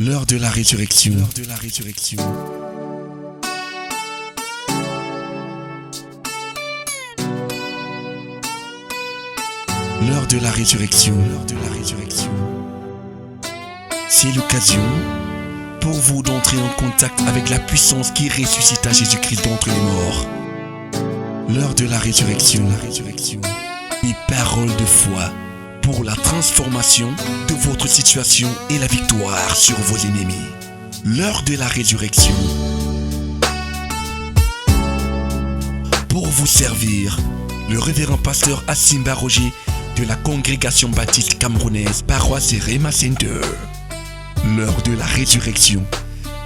L'heure de la résurrection. L'heure de la résurrection. L'heure de la résurrection. L'heure de la résurrection. C'est l'occasion pour vous d'entrer en contact avec la puissance qui ressuscita Jésus-Christ d'entre les morts. L'heure de la résurrection. La résurrection. Une parole de foi pour la transformation de votre situation et la victoire sur vos ennemis. L'heure de la résurrection. Pour vous servir, le révérend pasteur Asimba Roger de la congrégation baptiste camerounaise Paroisse Rema Center. L'heure de la résurrection.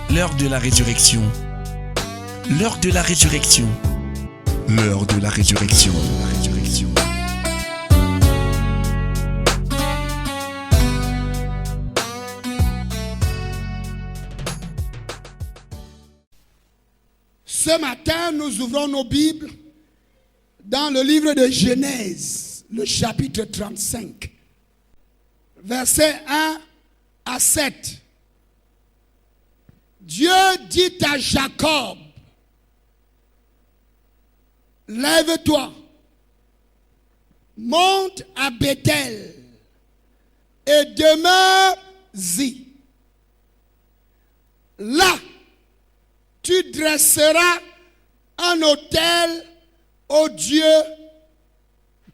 L'heure de la résurrection. L'heure de la résurrection. L'heure de la résurrection. La résurrection. Ce matin, nous ouvrons nos Bibles dans le livre de Genèse, le chapitre 35, versets 1 à 7. Dieu dit à Jacob, « Lève-toi, monte à Bethel et demeure-y. Là, tu dresseras un autel au Dieu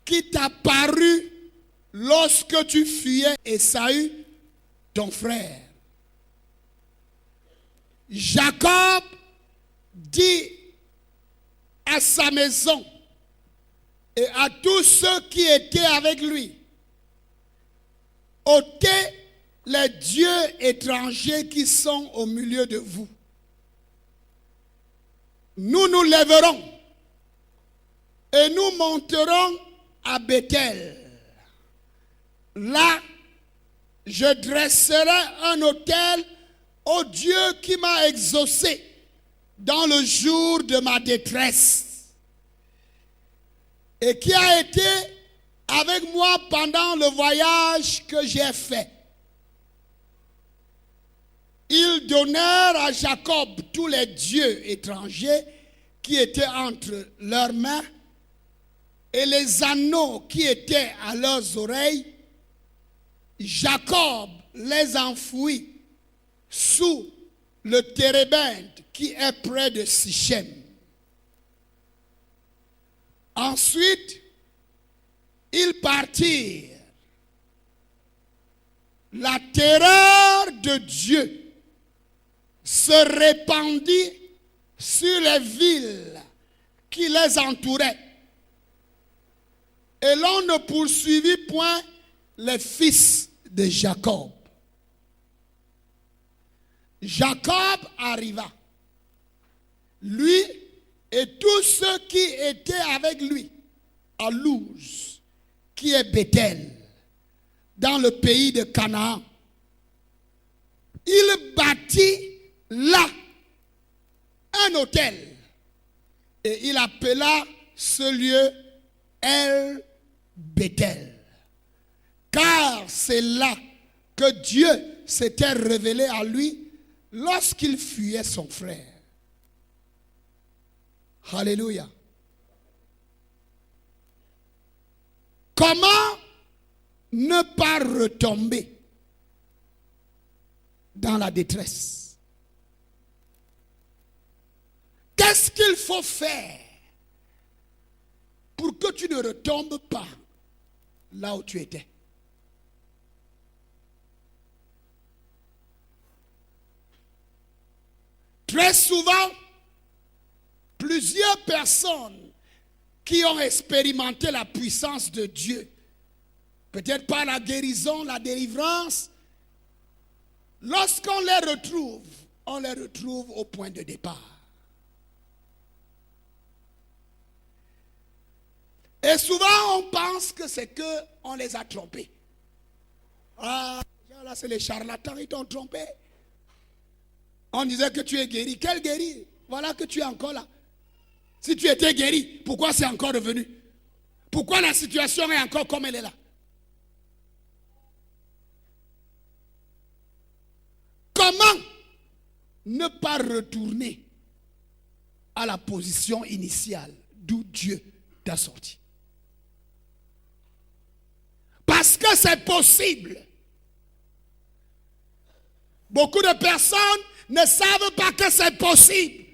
qui t'a paru lorsque tu fuyais Ésaü, ton frère. » Jacob dit à sa maison et à tous ceux qui étaient avec lui, « ôtez les dieux étrangers qui sont au milieu de vous. Nous nous lèverons et nous monterons à Bethel. Là, je dresserai un autel au Dieu qui m'a exaucé dans le jour de ma détresse et qui a été avec moi pendant le voyage que j'ai fait. » Ils donnèrent à Jacob tous les dieux étrangers qui étaient entre leurs mains et les anneaux qui étaient à leurs oreilles. Jacob les enfouit sous le térébinthe qui est près de Sichem. Ensuite, ils partirent. La terreur de Dieu se répandit sur les villes qui les entouraient. Et l'on ne poursuivit point les fils de Jacob. Jacob arriva, lui et tous ceux qui étaient avec lui, à Luz, qui est Bethel, dans le pays de Canaan. Il bâtit là un autel et il appela ce lieu El Bethel, car c'est là que Dieu s'était révélé à lui lorsqu'il fuyait son frère. Alléluia. Comment ne pas retomber dans la détresse? Qu'est-ce qu'il faut faire pour que tu ne retombes pas là où tu étais? Très souvent, plusieurs personnes qui ont expérimenté la puissance de Dieu, peut-être par la guérison, la délivrance, lorsqu'on les retrouve, on les retrouve au point de départ. Et souvent, on pense que c'est qu'on les a trompés. Ah, là, c'est les charlatans, ils t'ont trompé. On disait que tu es guéri. Quel guéri? Voilà que tu es encore là. Si tu étais guéri, pourquoi c'est encore revenu? Pourquoi la situation est encore comme elle est là? Comment ne pas retourner à la position initiale d'où Dieu t'a sorti. Parce que c'est possible. Beaucoup de personnes ne savent pas que c'est possible.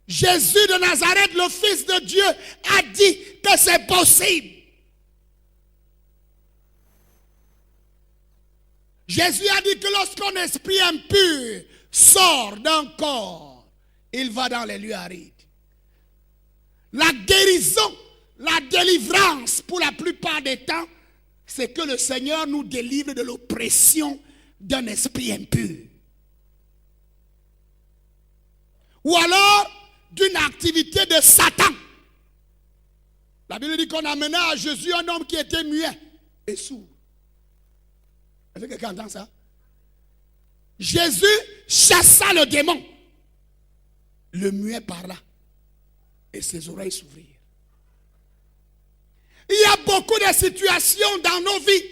Jésus de Nazareth, le Fils de Dieu, a dit que c'est possible. Jésus a dit que lorsqu'un esprit impur sort d'un corps, il va dans les lieux arides. La guérison, la délivrance, pour la plupart des temps, c'est que le Seigneur nous délivre de l'oppression d'un esprit impur. Ou alors d'une activité de Satan. La Bible dit qu'on amena à Jésus un homme qui était muet et sourd. Est-ce que quelqu'un entend ça? Jésus chassa le démon. Le muet parla et ses oreilles s'ouvrirent. Il y a beaucoup de situations dans nos vies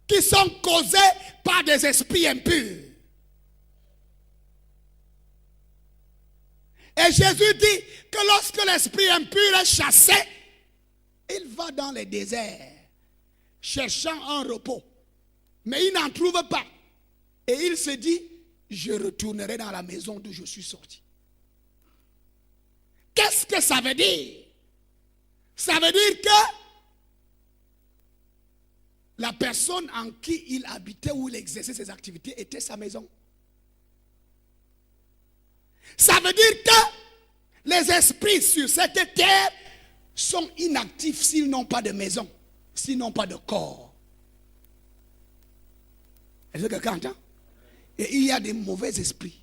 qui sont causées par des esprits impurs. Et Jésus dit que lorsque l'esprit impur est chassé, il va dans les déserts cherchant un repos. Mais il n'en trouve pas. Et il se dit, je retournerai dans la maison d'où je suis sorti. Qu'est-ce que ça veut dire? Ça veut dire que la personne en qui il habitait ou il exerçait ses activités était sa maison. Ça veut dire que les esprits sur cette terre sont inactifs s'ils n'ont pas de maison, s'ils n'ont pas de corps. Est-ce que quelqu'un entend? Et il y a des mauvais esprits.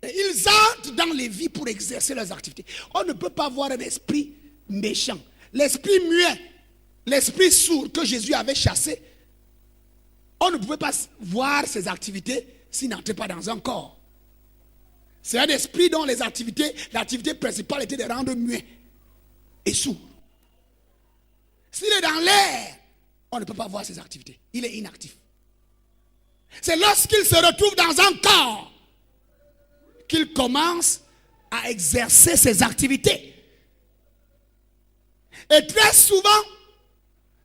Et ils entrent dans les vies pour exercer leurs activités. On ne peut pas voir un esprit méchant. L'esprit muet, l'esprit sourd que Jésus avait chassé, on ne pouvait pas voir ses activités s'il n'entrait pas dans un corps. C'est un esprit dont l'activité principale était de rendre muet et sourd. S'il est dans l'air, on ne peut pas voir ses activités. Il est inactif. C'est lorsqu'il se retrouve dans un corps qu'il commence à exercer ses activités. Et très souvent,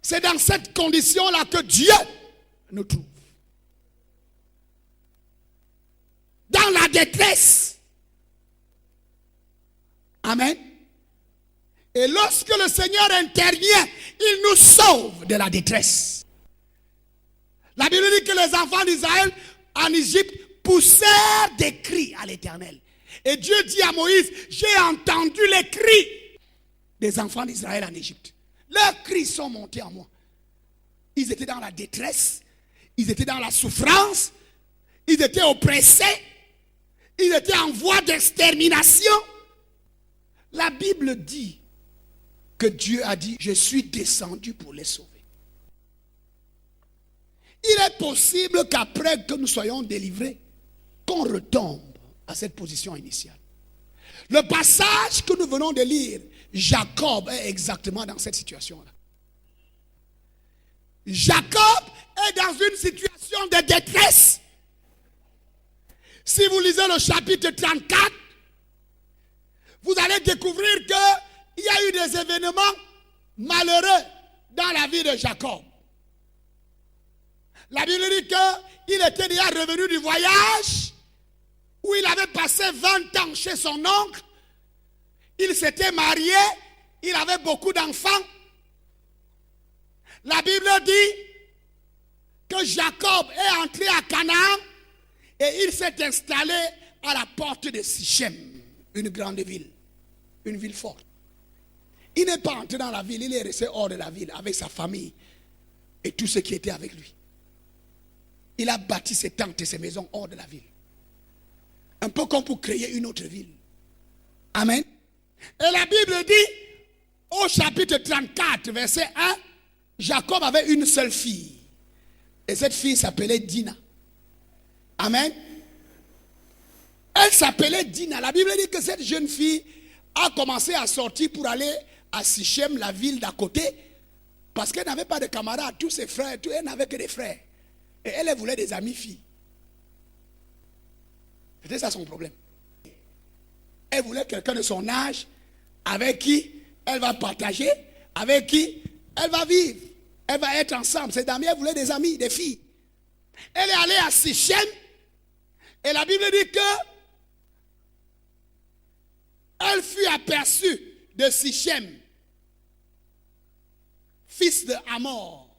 c'est dans cette condition-là que Dieu nous trouve. Dans la détresse. Amen. Et lorsque le Seigneur intervient, il nous sauve de la détresse. La Bible dit que les enfants d'Israël en Égypte poussèrent des cris à l'Éternel. Et Dieu dit à Moïse, j'ai entendu les cris des enfants d'Israël en Égypte. Leurs cris sont montés en moi. Ils étaient dans la détresse, ils étaient dans la souffrance, ils étaient oppressés, ils étaient en voie d'extermination. La Bible dit que Dieu a dit, je suis descendu pour les sauver. Il est possible qu'après que nous soyons délivrés, qu'on retombe à cette position initiale. Le passage que nous venons de lire, Jacob est exactement dans cette situation-là. Jacob est dans une situation de détresse. Si vous lisez le chapitre 34, vous allez découvrir qu'il y a eu des événements malheureux dans la vie de Jacob. La Bible dit qu'il était déjà revenu du voyage où il avait passé 20 ans chez son oncle. Il s'était marié, il avait beaucoup d'enfants. La Bible dit que Jacob est entré à Canaan et il s'est installé à la porte de Sichem, une grande ville, une ville forte. Il n'est pas entré dans la ville, il est resté hors de la ville avec sa famille et tous ceux qui étaient avec lui. Il a bâti ses tentes et ses maisons hors de la ville. Un peu comme pour créer une autre ville. Amen. Et la Bible dit, au chapitre 34, verset 1, Jacob avait une seule fille. Et cette fille s'appelait Dina. Amen. Elle s'appelait Dina. La Bible dit que cette jeune fille a commencé à sortir pour aller à Sichem, la ville d'à côté, parce qu'elle n'avait pas de camarades. Tous ses frères, elle n'avait que des frères. Et elle voulait des amies filles. C'était ça son problème. Elle voulait quelqu'un de son âge avec qui elle va partager, avec qui elle va vivre. Elle va être ensemble. Ses amis, elle voulait des amis, des filles. Elle est allée à Sichem. Et la Bible dit que elle fut aperçue de Sichem, fils de Hamor.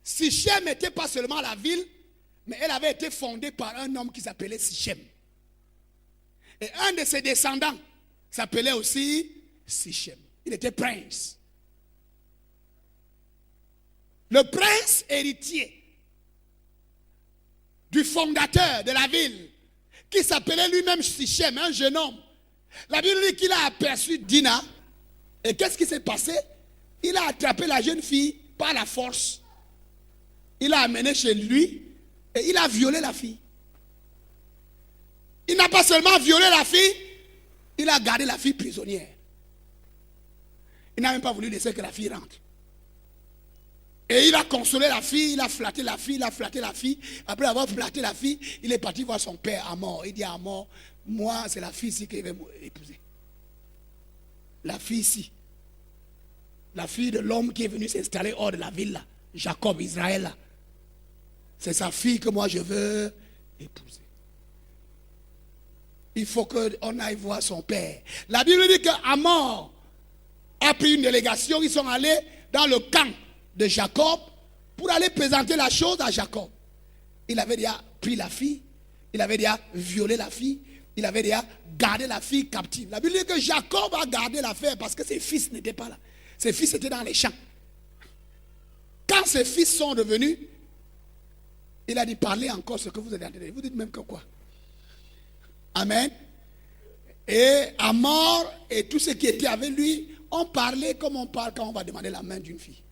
Sichem n'était pas seulement la ville, mais elle avait été fondée par un homme qui s'appelait Sichem. Et un de ses descendants s'appelait aussi Sichem. Il était prince. Le prince héritier du fondateur de la ville, qui s'appelait lui-même Sichem, un jeune homme. La Bible dit qu'il a aperçu Dina. Et qu'est-ce qui s'est passé? Il a attrapé la jeune fille par la force. Il l'a amenée chez lui et il a violé la fille. Il n'a pas seulement violé la fille, il a gardé la fille prisonnière. Il n'a même pas voulu laisser que la fille rentre. Et il a consolé la fille, il a flatté la fille, il a flatté la fille. Après avoir flatté la fille, il est parti voir son père Hamor. Il dit à Hamor, moi c'est la fille ici qui va m'épouser. La fille ici. La fille de l'homme qui est venu s'installer hors de la ville là. Jacob, Israël là. C'est sa fille que moi je veux épouser. Il faut qu'on aille voir son père. La Bible dit que Hamor a pris une délégation. Ils sont allés dans le camp de Jacob pour aller présenter la chose à Jacob. Il avait déjà pris la fille, il avait déjà violé la fille, il avait déjà gardé la fille captive. La Bible dit que Jacob a gardé l'affaire parce que ses fils n'étaient pas là. Ses fils étaient dans les champs. Quand ses fils sont revenus, il a dit parlez encore ce que vous avez entendu. Vous dites même que quoi? Amen. Et Hamor et tous ceux qui étaient avec lui ont parlé comme on parle quand on va demander la main d'une fille.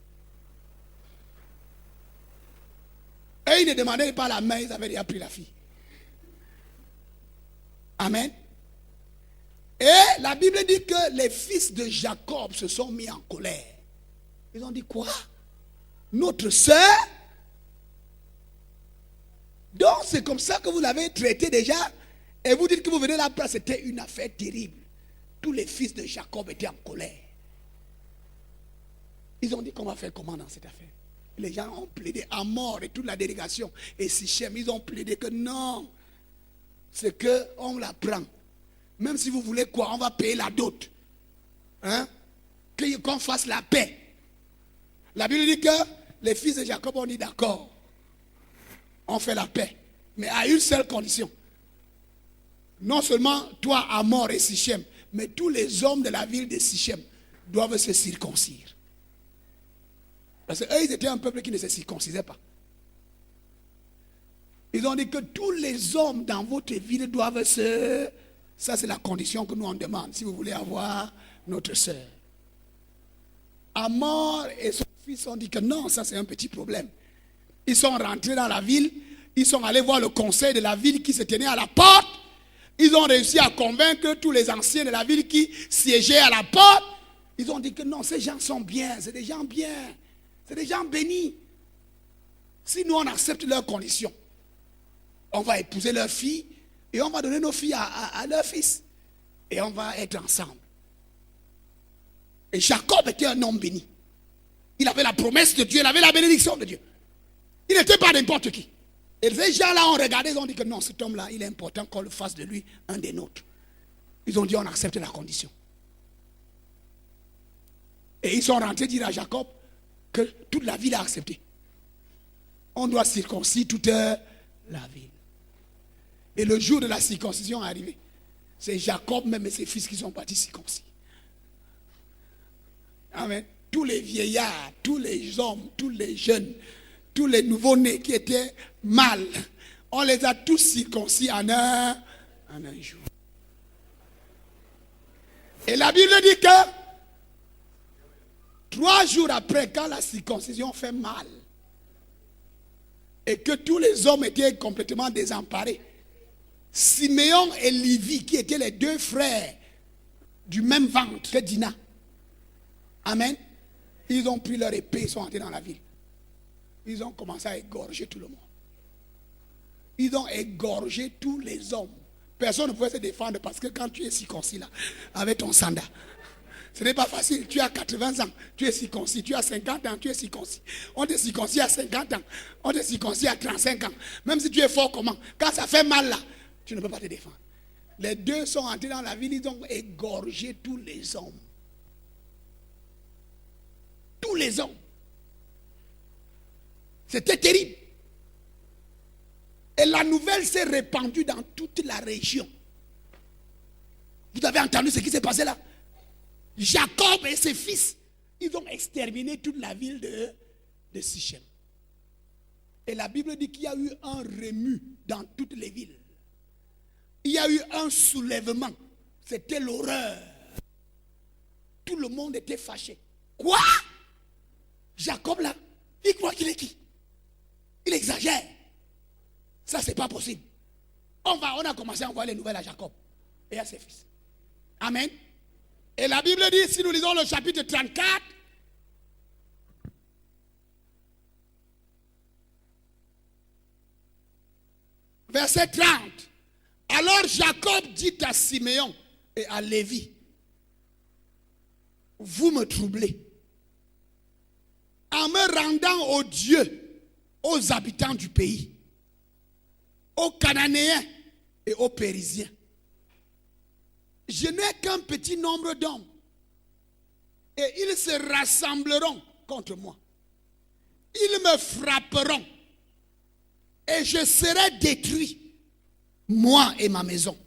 Et ils ne demandaient pas la main, ils avaient déjà pris la fille. Amen. Et la Bible dit que les fils de Jacob se sont mis en colère. Ils ont dit quoi? Notre sœur? Donc c'est comme ça que vous l'avez traité déjà. Et vous dites que vous venez là-bas, c'était une affaire terrible. Tous les fils de Jacob étaient en colère. Ils ont dit qu'on va faire comment dans cette affaire? Les gens ont plaidé à mort et toute la délégation. Et Sichem, ils ont plaidé que non, c'est qu'on la prend. Même si vous voulez quoi, on va payer la dot. Hein? Qu'on fasse la paix. La Bible dit que les fils de Jacob ont dit d'accord. On fait la paix. Mais à une seule condition. Non seulement toi, Hamor et Sichem, mais tous les hommes de la ville de Sichem doivent se circoncire. Parce qu'eux, ils étaient un peuple qui ne se circoncisait pas. Ils ont dit que tous les hommes dans votre ville doivent se... Ça, c'est la condition que nous on demande, si vous voulez avoir notre sœur. Hamor et son fils ont dit que non, ça c'est un petit problème. Ils sont rentrés dans la ville, ils sont allés voir le conseil de la ville qui se tenait à la porte. Ils ont réussi à convaincre tous les anciens de la ville qui siégeaient à la porte. Ils ont dit que non, ces gens sont bien, c'est des gens bien. C'est des gens bénis. Si nous on accepte leurs conditions, on va épouser leurs filles et on va donner nos filles à leurs fils. Et on va être ensemble. Et Jacob était un homme béni. Il avait la promesse de Dieu, il avait la bénédiction de Dieu. Il n'était pas n'importe qui. Et ces gens-là ont regardé, ils ont dit que non, cet homme-là, il est important qu'on le fasse de lui un des nôtres. Ils ont dit on accepte la condition. Et ils sont rentrés dire à Jacob que toute la ville a accepté. On doit circoncire toute la ville. Et le jour de la circoncision est arrivé. C'est Jacob même et ses fils qui sont partis circoncis. Amen. Tous les vieillards, tous les hommes, tous les jeunes, tous les nouveaux-nés qui étaient mâles, on les a tous circoncis en un jour. Et la Bible dit que 3 jours après, quand la circoncision fait mal, et que tous les hommes étaient complètement désemparés, Siméon et Lévi, qui étaient les 2 frères du même ventre que Dina, amen, ils ont pris leur épée, ils sont entrés dans la ville. Ils ont commencé à égorger tout le monde. Ils ont égorgé tous les hommes. Personne ne pouvait se défendre parce que quand tu es circoncis là, avec ton sanda, ce n'est pas facile. Tu as 80 ans, tu es circoncis. Tu as 50 ans, tu es circoncis. On te circoncis à 50 ans. On te circoncis à 35 ans. Même si tu es fort comment, quand ça fait mal là, tu ne peux pas te défendre. Les deux sont entrés dans la ville, ils ont égorgé tous les hommes. Tous les hommes. C'était terrible. Et la nouvelle s'est répandue dans toute la région. Vous avez entendu ce qui s'est passé là? Jacob et ses fils, ils ont exterminé toute la ville de Sichem. Et la Bible dit qu'il y a eu un remue dans toutes les villes. Il y a eu un soulèvement. C'était l'horreur. Tout le monde était fâché. Quoi? Jacob là, il croit qu'il est qui? Il exagère. Ça, c'est pas possible. On a commencé à envoyer les nouvelles à Jacob et à ses fils. Amen. Et la Bible dit, si nous lisons le chapitre 34, verset 30. Alors Jacob dit à Siméon et à Lévi, vous me troublez en me rendant aux dieux, aux habitants du pays, aux Cananéens et aux Périsiens. Je n'ai qu'un petit nombre d'hommes et ils se rassembleront contre moi. Ils me frapperont et je serai détruit, moi et ma maison.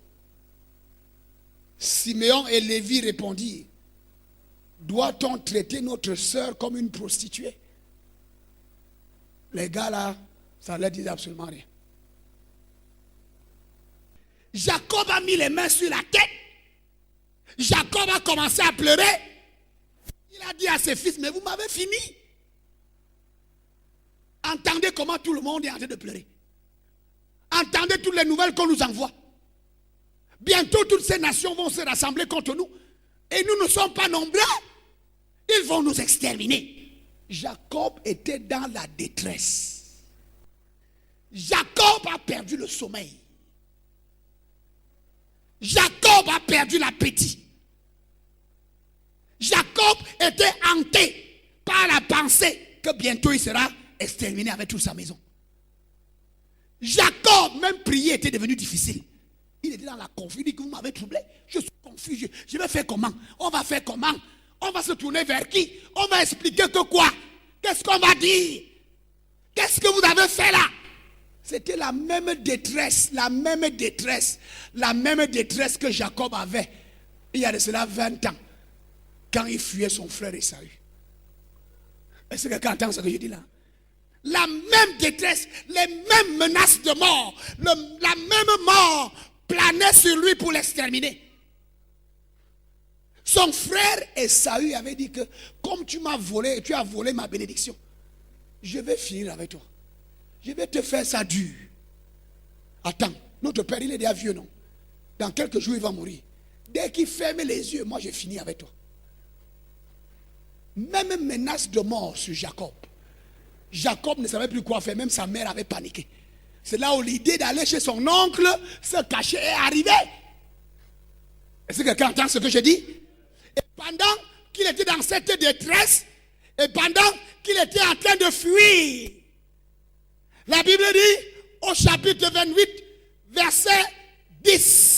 Siméon et Lévi répondirent, doit-on traiter notre sœur comme une prostituée? Les gars là, ça ne leur disait absolument rien. Jacob a mis les mains sur la tête. Jacob a commencé à pleurer. Il a dit à ses fils, mais vous m'avez fini. Entendez comment tout le monde est en train de pleurer. Entendez toutes les nouvelles qu'on nous envoie. Bientôt toutes ces nations vont se rassembler contre nous. Et nous ne sommes pas nombreux. Ils vont nous exterminer. Jacob était dans la détresse. Jacob a perdu le sommeil. Jacob a perdu l'appétit. Jacob était hanté par la pensée que bientôt il sera exterminé avec toute sa maison. Jacob, même prier était devenu difficile. Il était dans la confusion. Il dit que vous m'avez troublé. Je suis confus. Je vais faire comment? On va faire comment? On va se tourner vers qui? On va expliquer que quoi? Qu'est-ce qu'on va dire? Qu'est-ce que vous avez fait là? C'était la même détresse, la même détresse que Jacob avait il y a de cela 20 ans, quand il fuyait son frère Esaü. Est-ce que quelqu'un entend ce que je dis là? La même détresse, les mêmes menaces de mort, la même mort planait sur lui pour l'exterminer. Son frère Esaü avait dit que comme tu m'as volé, tu as volé ma bénédiction, je vais finir avec toi. Je vais te faire ça dur. Attends, notre père il est déjà vieux, non? Dans quelques jours il va mourir. Dès qu'il ferme les yeux, moi je finis avec toi. Même menace de mort sur Jacob. Jacob ne savait plus quoi faire, même sa mère avait paniqué. C'est là où l'idée d'aller chez son oncle se cacher est arrivée. Est-ce que quelqu'un entend ce que je dis? Et pendant qu'il était dans cette détresse, et pendant qu'il était en train de fuir, la Bible dit au chapitre 28, verset 10.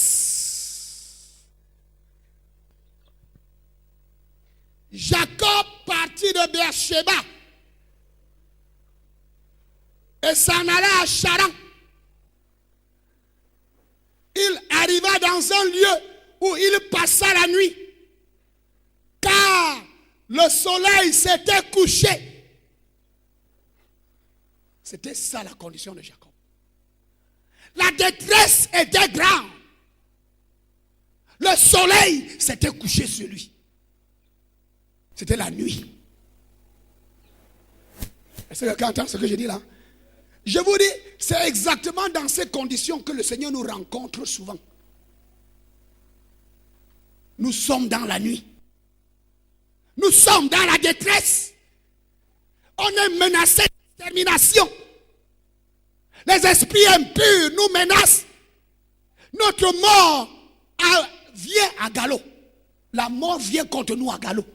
Jacob partit de Beersheba et s'en alla à Charan. Il arriva dans un lieu où il passa la nuit, car le soleil s'était couché. C'était ça la condition de Jacob. La détresse était grande. Le soleil s'était couché sur lui. C'était la nuit. Est-ce que quelqu'un entend ce que je dis là? Je vous dis, c'est exactement dans ces conditions que le Seigneur nous rencontre souvent. Nous sommes dans la nuit. Nous sommes dans la détresse. On est menacé termination. Les esprits impurs nous menacent. Notre mort vient à galop. La mort vient contre nous à galop.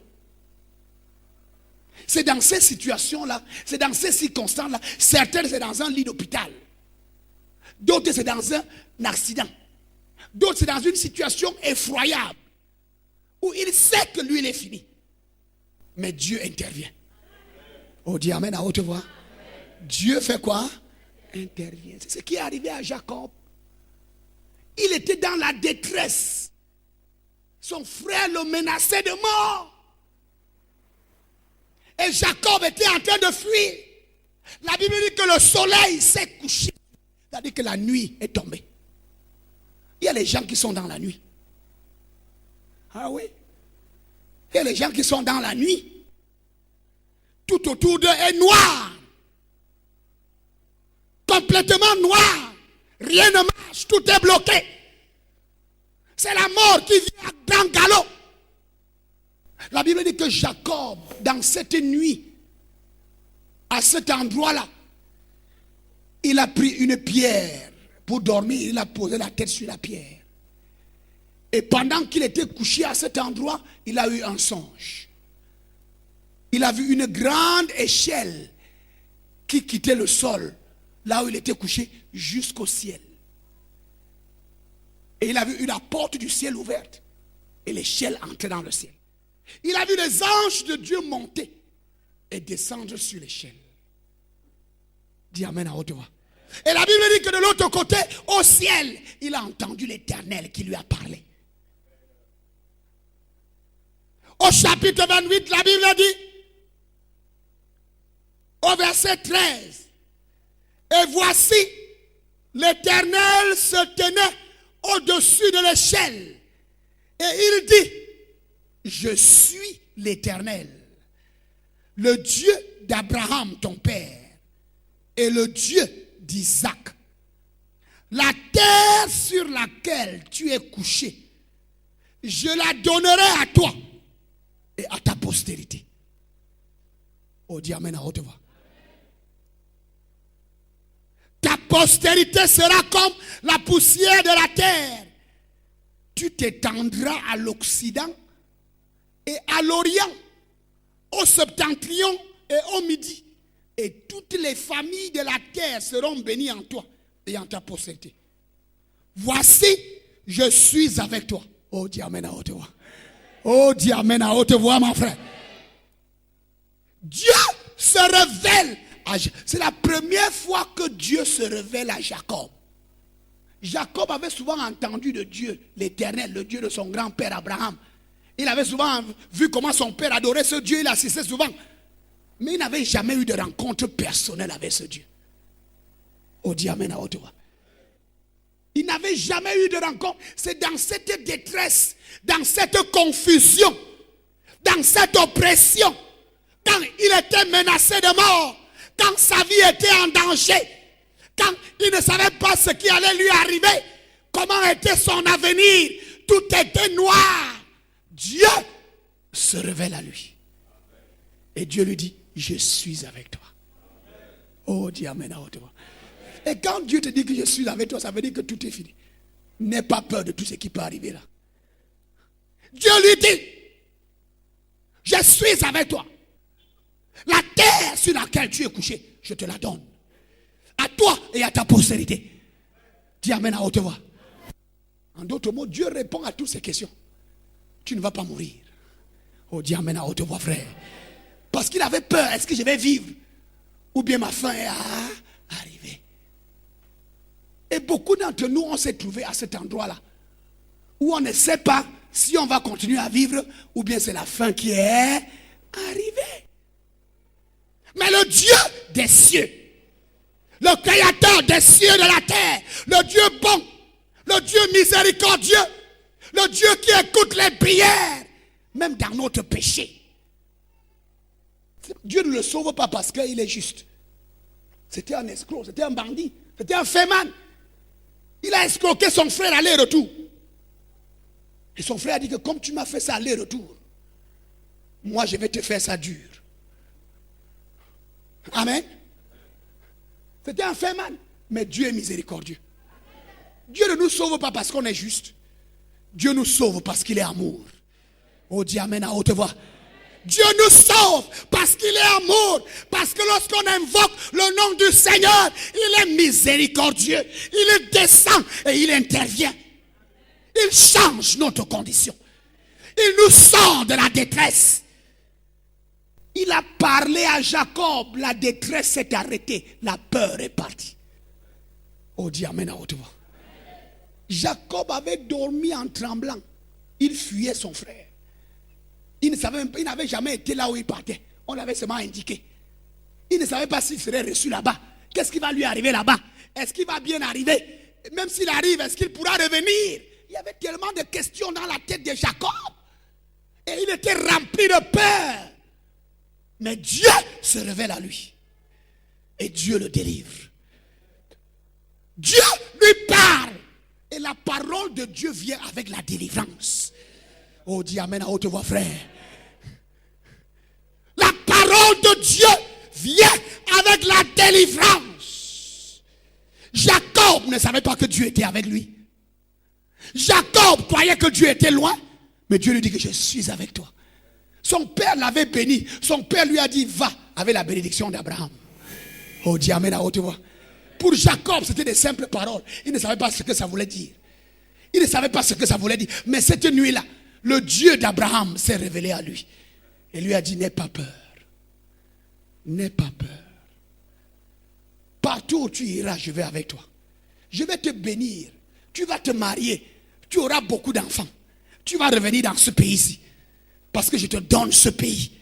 C'est dans ces situations-là, c'est dans ces circonstances-là. Certaines, c'est dans un lit d'hôpital. D'autres, c'est dans un accident. D'autres, c'est dans une situation effroyable. Où il sait que lui, il est fini. Mais Dieu intervient. Oh, dis amen à haute voix. Dieu fait quoi? Intervient. C'est ce qui est arrivé à Jacob. Il était dans la détresse. Son frère le menaçait de mort. Et Jacob était en train de fuir. La Bible dit que le soleil s'est couché. C'est-à-dire que la nuit est tombée. Il y a les gens qui sont dans la nuit. Ah oui. Il y a les gens qui sont dans la nuit. Tout autour d'eux est noir. Complètement noir. Rien ne marche. Tout est bloqué. C'est la mort qui vient à grand galop. La Bible dit que Jacob, dans cette nuit, à cet endroit-là, il a pris une pierre pour dormir. Il a posé la tête sur la pierre. Et pendant qu'il était couché à cet endroit, il a eu un songe. Il a vu une grande échelle qui quittait le sol, là où il était couché, jusqu'au ciel. Et il a vu la porte du ciel ouverte. Et l'échelle entrait dans le ciel. Il a vu les anges de Dieu monter et descendre sur l'échelle. Dis amen à haute voix. Et la Bible dit que de l'autre côté, au ciel, il a entendu l'Éternel qui lui a parlé. Au chapitre 28, la Bible dit, au verset 13, et voici, l'Éternel se tenait au-dessus de l'échelle. Et il dit, je suis l'Éternel, le Dieu d'Abraham, ton père, et le Dieu d'Isaac. La terre sur laquelle tu es couché, je la donnerai à toi et à ta postérité. Oh, dis amen à haute voix. Ta postérité sera comme la poussière de la terre. Tu t'étendras à l'Occident et à l'Orient, au septentrion et au midi. Et toutes les familles de la terre seront bénies en toi et en ta postérité. Voici, je suis avec toi. Oh, dis amen à haute voix. Oh, dis amen à haute voix, mon frère. Dieu se révèle. C'est la première fois que Dieu se révèle à Jacob. Jacob avait souvent entendu de Dieu, l'Éternel, le Dieu de son grand-père Abraham. Il avait souvent vu comment son père adorait ce Dieu, il assistait souvent. Mais il n'avait jamais eu de rencontre personnelle avec ce Dieu. Oh, dis amen à haute voix. Il n'avait jamais eu de rencontre. C'est dans cette détresse, dans cette confusion, dans cette oppression, quand il était menacé de mort, quand sa vie était en danger, quand il ne savait pas ce qui allait lui arriver, comment était son avenir, tout était noir. Dieu se révèle à lui. Et Dieu lui dit, je suis avec toi. Oh, dis amen à haute voix. Et quand Dieu te dit que je suis avec toi, ça veut dire que tout est fini. N'aie pas peur de tout ce qui peut arriver là. Dieu lui dit, je suis avec toi. La terre sur laquelle tu es couché, je te la donne. À toi et à ta postérité. Dis amen à haute voix. En d'autres mots, Dieu répond à toutes ces questions. Tu ne vas pas mourir. Oh, dis amen à haute voix, frère. Parce qu'il avait peur. Est-ce que je vais vivre? Ou bien ma fin est arrivée? Et beaucoup d'entre nous, on s'est trouvés à cet endroit-là. Où on ne sait pas si on va continuer à vivre ou bien c'est la fin qui est arrivée. Mais le Dieu des cieux, le créateur des cieux et de la terre, le Dieu bon, le Dieu miséricordieux, le Dieu qui écoute les prières, même dans notre péché. Dieu ne le sauve pas parce qu'il est juste. C'était un escroc, c'était un bandit, c'était un féman. Il a escroqué son frère aller-retour. Et son frère a dit que comme tu m'as fait ça aller-retour, moi je vais te faire ça dur. Amen. C'était un ferman. Mais Dieu est miséricordieux. Dieu ne nous sauve pas parce qu'on est juste. Dieu nous sauve parce qu'il est amour. Oh, dis amen à haute voix. Dieu nous sauve parce qu'il est amour. Parce que lorsqu'on invoque le nom du Seigneur, il est miséricordieux. Il descend et il intervient. Il change notre condition. Il nous sort de la détresse. Il a parlé à Jacob. La détresse s'est arrêtée. La peur est partie. Oh, dis amen à haute voix. Jacob avait dormi en tremblant. Il fuyait son frère. Il ne savait même pas, il n'avait jamais été là où il partait. On l'avait seulement indiqué. Il ne savait pas s'il serait reçu là-bas. Qu'est-ce qui va lui arriver là-bas? Est-ce qu'il va bien arriver? Même s'il arrive, est-ce qu'il pourra revenir? Il y avait tellement de questions dans la tête de Jacob. Et il était rempli de peur. Mais Dieu se révèle à lui. Et Dieu le délivre. Dieu lui parle. Et la parole de Dieu vient avec la délivrance. Oh, dis amen à haute voix, frère. La parole de Dieu vient avec la délivrance. Jacob ne savait pas que Dieu était avec lui. Jacob croyait que Dieu était loin. Mais Dieu lui dit que je suis avec toi. Son père l'avait béni. Son père lui a dit, va, avec la bénédiction d'Abraham. Oh, dis amen à haute voix. Pour Jacob, c'était des simples paroles. Il ne savait pas ce que ça voulait dire. Il ne savait pas ce que ça voulait dire. Mais cette nuit-là, le Dieu d'Abraham s'est révélé à lui. Et lui a dit, n'aie pas peur. N'aie pas peur. Partout où tu iras, je vais avec toi. Je vais te bénir. Tu vas te marier. Tu auras beaucoup d'enfants. Tu vas revenir dans ce pays-ci. Parce que je te donne ce pays.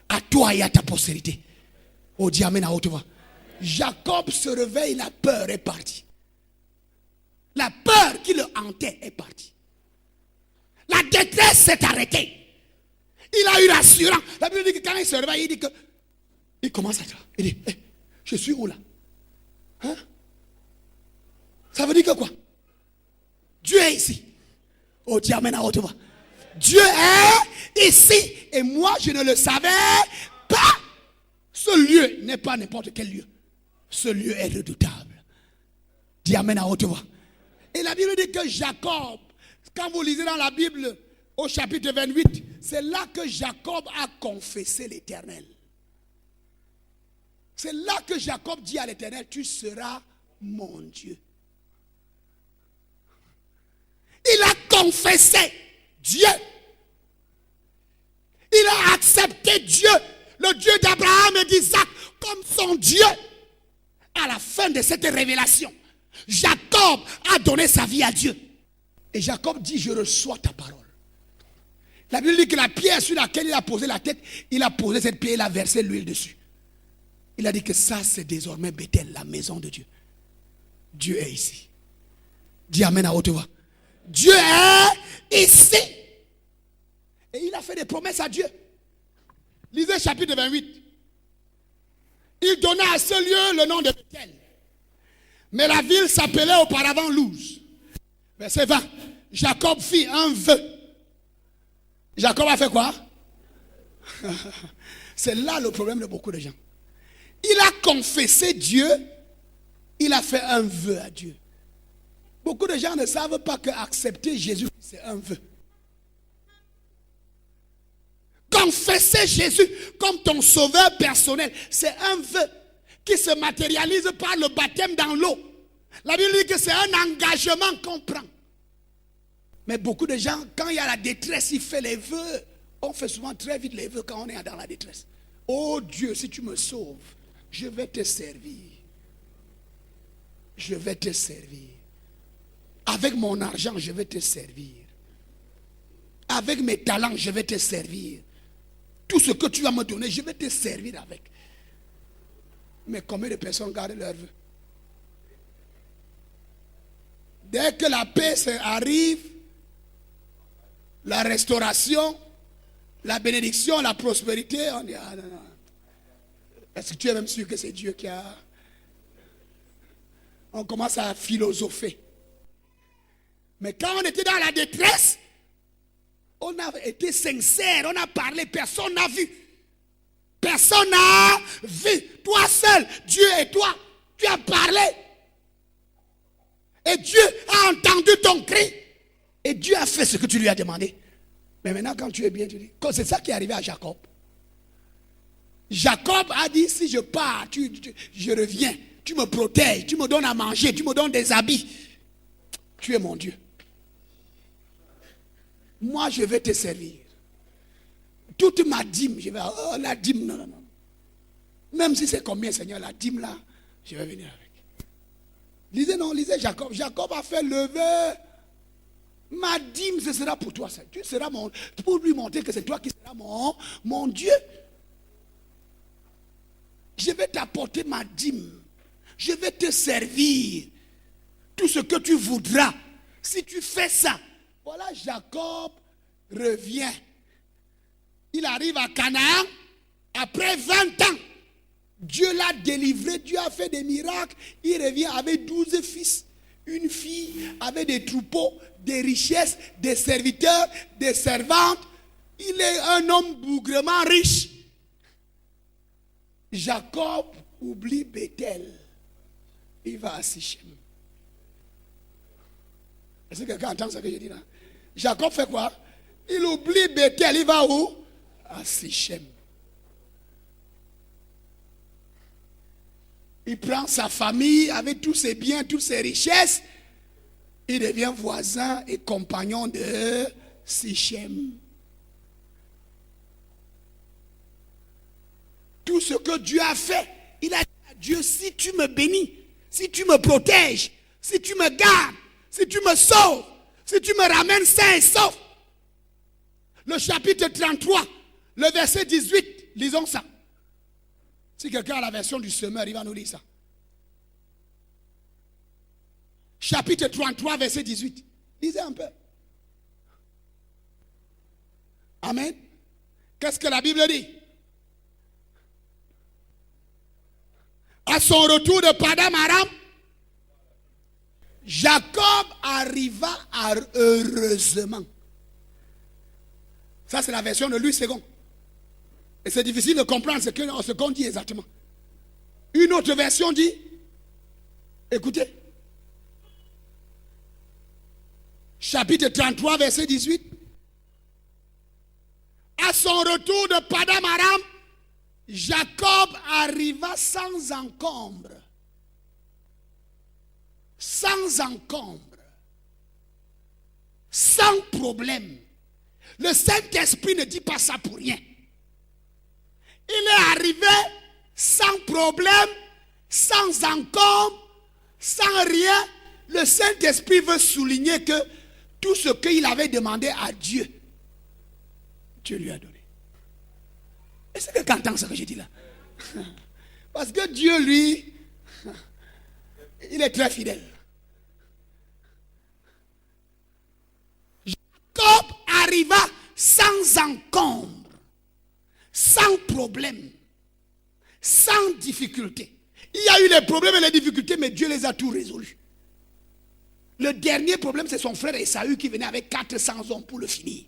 À toi et à ta postérité. Oh, dis amen à haute voix. Jacob se réveille, la peur est partie. La peur qui le hantait est partie. La détresse s'est arrêtée. Il a eu l'assurance. La Bible dit que quand il se réveille, il dit que... Il commence à dire, il dit, hey, je suis où là? Hein? Ça veut dire que quoi? Dieu est ici. Oh, dis amen à haute voix. Dieu est ici. Et moi, je ne le savais pas. Ce lieu n'est pas n'importe quel lieu. Ce lieu est redoutable. Dis amen à haute voix. Et la Bible dit que Jacob, quand vous lisez dans la Bible, au chapitre 28, c'est là que Jacob a confessé l'Éternel. C'est là que Jacob dit à l'Éternel, tu seras mon Dieu. Il a confessé Dieu. Il a accepté Dieu, le Dieu d'Abraham et d'Isaac, comme son Dieu. À la fin de cette révélation, Jacob a donné sa vie à Dieu. Et Jacob dit, je reçois ta parole. La Bible dit que la pierre sur laquelle il a posé la tête, il a posé cette pierre, il a versé l'huile dessus. Il a dit que ça, c'est désormais Bethel, la maison de Dieu. Dieu est ici. Dis amen à haute voix. Dieu est ici. Et il a fait des promesses à Dieu. Lisez chapitre 28. Il donna à ce lieu le nom de Bethel. Mais la ville s'appelait auparavant Luz. Verset 20. Jacob fit un vœu. Jacob a fait quoi? C'est là le problème de beaucoup de gens. Il a confessé Dieu. Il a fait un vœu à Dieu. Beaucoup de gens ne savent pas qu'accepter Jésus, c'est un vœu. Confesser Jésus comme ton sauveur personnel, c'est un vœu qui se matérialise par le baptême dans l'eau. La Bible dit que c'est un engagement qu'on prend. Mais beaucoup de gens, quand il y a la détresse, ils font les vœux. On fait souvent très vite les vœux quand on est dans la détresse. Oh Dieu, si tu me sauves, je vais te servir. Je vais te servir. Avec mon argent, je vais te servir. Avec mes talents, je vais te servir. Tout ce que tu vas me donner, je vais te servir avec. Mais combien de personnes gardent leur vœu? Dès que la paix arrive, la restauration, la bénédiction, la prospérité, on dit, ah non, non. Est-ce que tu es même sûr que c'est Dieu qui a... On commence à philosopher. Mais quand on était dans la détresse, on a été sincère, on a parlé, personne n'a vu. Personne n'a vu. Toi seul, Dieu et toi, Tu as parlé. Et Dieu a entendu ton cri. Et Dieu a fait ce que tu lui as demandé. Mais maintenant, quand tu es bien, tu dis, c'est ça qui est arrivé à Jacob. Jacob a dit, si je pars, je reviens. Tu me protèges, tu me donnes à manger, tu me donnes des habits. Tu es mon Dieu. Moi, je vais te servir. Toute ma dîme, je vais... Oh, la dîme, non. Même si c'est combien, Seigneur, la dîme là, je vais venir avec. Lisez Jacob. Jacob a fait lever. Ma dîme, ce sera pour toi. Tu seras mon... Pour lui montrer que c'est toi qui seras mon Dieu. Je vais t'apporter ma dîme. Je vais te servir. Tout ce que tu voudras. Si tu fais ça. Voilà, Jacob revient. Il arrive à Canaan. Après 20 ans. Dieu l'a délivré. Dieu a fait des miracles. Il revient avec 12 fils. Une fille avec des troupeaux, des richesses, des serviteurs, des servantes. Il est un homme bougrement riche. Jacob oublie Bethel. Il va à Sichem. Est-ce que quelqu'un entend ce que je dis là? Jacob fait quoi? Il oublie Bethel. Il va où? À Sichem. Il prend sa famille avec tous ses biens, toutes ses richesses. Il devient voisin et compagnon de Sichem. Tout ce que Dieu a fait, il a dit à Dieu, si tu me bénis, si tu me protèges, si tu me gardes, si tu me sauves, si tu me ramènes sain et sauf. Le chapitre 33, le verset 18, lisons ça. Si quelqu'un a la version du semeur, il va nous lire ça. Chapitre 33, verset 18. Lisez un peu. Amen. Qu'est-ce que la Bible dit? À son retour de Padam Aram, Jacob arriva heureusement. Ça, c'est la version de Louis II. Et c'est difficile de comprendre ce qu'on dit exactement. Une autre version dit, écoutez, chapitre 33, verset 18. À son retour de Padam Aram, Jacob arriva sans encombre. Sans encombre. Sans problème. Le Saint-Esprit ne dit pas ça pour rien. Il est arrivé sans problème, sans encombre, sans rien. Le Saint-Esprit veut souligner que tout ce qu'il avait demandé à Dieu, Dieu lui a donné. Est-ce que quelqu'un entend ce que je dis là? Parce que Dieu, lui, il est très fidèle. Jacob arriva sans encombre, sans problème, sans difficulté. Il y a eu les problèmes et les difficultés, mais Dieu les a tous résolus. Le dernier problème, c'est son frère Esaü qui venait avec 400 hommes pour le finir.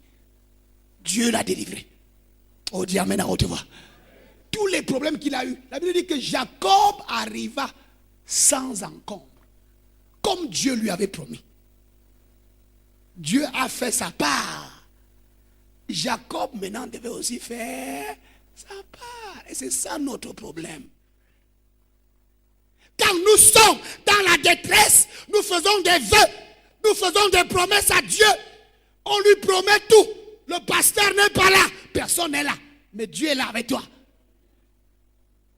Dieu l'a délivré. Oh, dis amen à haute voix. Tous les problèmes qu'il a eu. La Bible dit que Jacob arriva sans encombre. Comme Dieu lui avait promis. Dieu a fait sa part. Jacob maintenant devait aussi faire sa part. Et c'est ça notre problème. Quand nous sommes dans la détresse, nous faisons des vœux, nous faisons des promesses à Dieu. On lui promet tout. Le pasteur n'est pas là. Personne n'est là. Mais Dieu est là avec toi.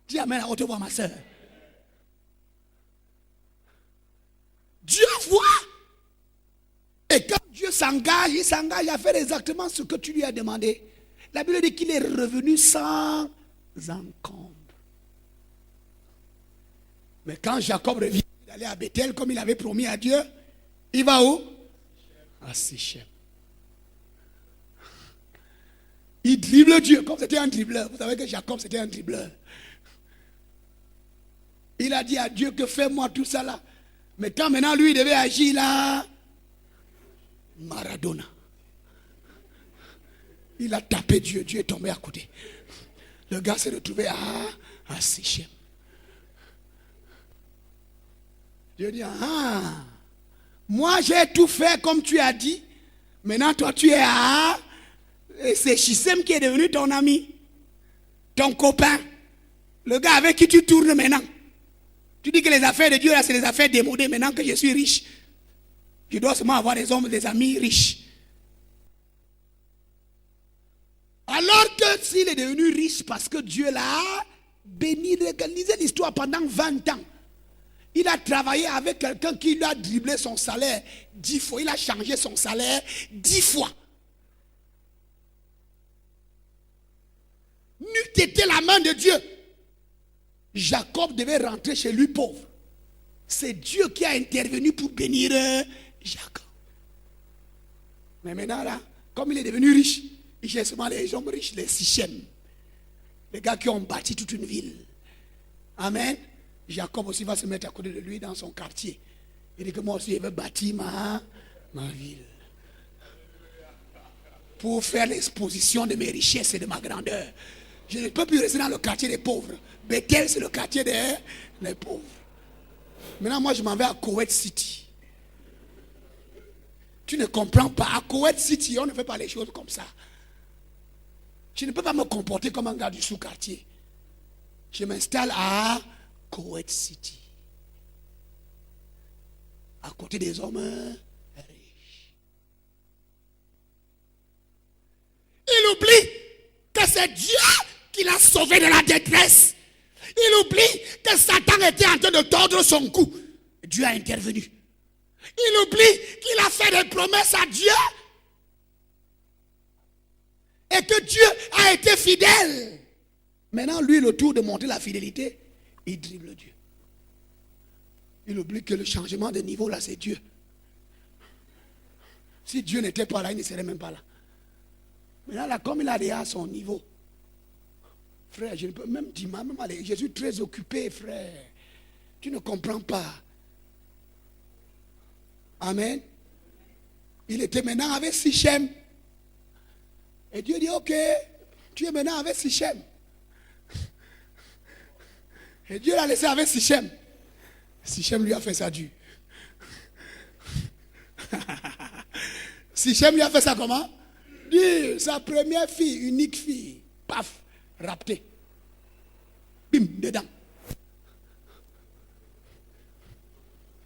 Dis amen à haute voix, ma soeur. Dieu voit. Et quand Dieu s'engage, il s'engage à faire exactement ce que tu lui as demandé. La Bible dit qu'il est revenu sans encombre. Mais quand Jacob revient d'aller à Bethel, comme il avait promis à Dieu, il va où? À Sichem. Il dribble Dieu, comme c'était un dribbleur. Vous savez que Jacob, c'était un dribbleur. Il a dit à Dieu que fais-moi tout ça là. Mais quand maintenant lui, il devait agir là, Maradona. Il a tapé Dieu, Dieu est tombé à côté. Le gars s'est retrouvé à Sichem. Dieu dit, ah, moi j'ai tout fait comme tu as dit. Maintenant toi tu es à... Et c'est Shissem qui est devenu ton ami, ton copain, le gars avec qui tu tournes maintenant. Tu dis que les affaires de Dieu là c'est des affaires démodées. Maintenant que je suis riche, je dois seulement avoir des amis riches. Alors que s'il est devenu riche parce que Dieu l'a béni, lisez l'histoire pendant 20 ans. Il a travaillé avec quelqu'un qui lui a dribblé son salaire 10 fois. Il a changé son salaire 10 fois. N'eût été la main de Dieu, Jacob devait rentrer chez lui pauvre. C'est Dieu qui a intervenu pour bénir Jacob. Mais maintenant là, comme il est devenu riche, il cherche seulement les hommes riches, les Sichem. Les gars qui ont bâti toute une ville. Amen. Jacob aussi va se mettre à côté de lui dans son quartier. Il dit que moi aussi je veux bâtir ma ville. Pour faire l'exposition de mes richesses et de ma grandeur. Je ne peux plus rester dans le quartier des pauvres. Bethel, c'est le quartier des pauvres. Maintenant, moi, je m'en vais à Kuwait City. Tu ne comprends pas. À Kuwait City, on ne fait pas les choses comme ça. Je ne peux pas me comporter comme un gars du sous-quartier. Je m'installe à Kuwait City. À côté des hommes riches. Il oublie que c'est Dieu qui l'a sauvé de la détresse. Il oublie que Satan était en train de tordre son cou. Dieu a intervenu. Il oublie qu'il a fait des promesses à Dieu. Et que Dieu a été fidèle. Maintenant, lui, le tour de montrer la fidélité, il dribble Dieu. Il oublie que le changement de niveau, là, c'est Dieu. Si Dieu n'était pas là, il ne serait même pas là. Maintenant, là, comme il a déjà son niveau, frère, je ne peux même dire, même aller, je suis très occupé, frère. Tu ne comprends pas. Amen. Il était maintenant avec Sichem. Et Dieu dit, ok, tu es maintenant avec Sichem. Et Dieu l'a laissé avec Sichem. Sichem lui a fait ça dur. Sichem lui a fait ça comment? Dur. Sa première fille, unique fille, paf, raptée. Bim, dedans.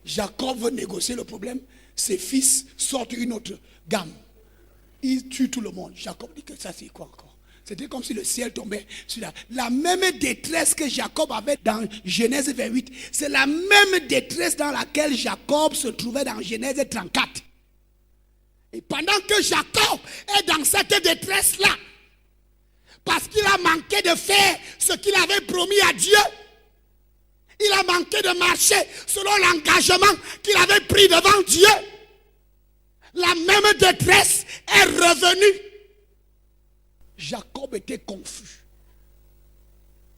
Jacob veut négocier le problème. Ses fils sortent une autre gamme. Ils tuent tout le monde. Jacob dit que ça c'est quoi encore? C'était comme si le ciel tombait sur la même détresse que Jacob avait dans Genèse 28. C'est la même détresse dans laquelle Jacob se trouvait dans Genèse 34. Et pendant que Jacob est dans cette détresse-là, parce qu'il a manqué de faire ce qu'il avait promis à Dieu, il a manqué de marcher selon l'engagement qu'il avait pris devant Dieu, la même détresse est revenue. Jacob était confus.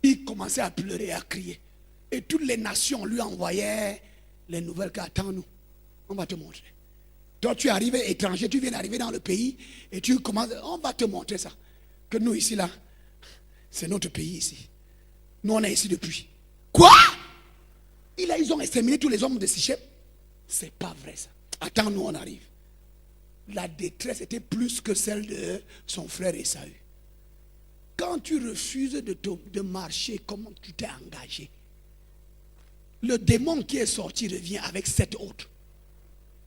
Il commençait à pleurer et à crier. Et toutes les nations lui envoyaient les nouvelles qu'attends-nous. On va te montrer. Toi, tu es arrivé étranger, tu viens d'arriver dans le pays et tu commences, on va te montrer ça. Que nous ici, là, c'est notre pays ici. Nous, on est ici depuis. Quoi? Ils ont exterminé tous les hommes de Sichem. C'est pas vrai ça. Attends, nous, on arrive. La détresse était plus que celle de son frère Esaü. Quand tu refuses de marcher comme tu t'es engagé, le démon qui est sorti revient avec 7 autres.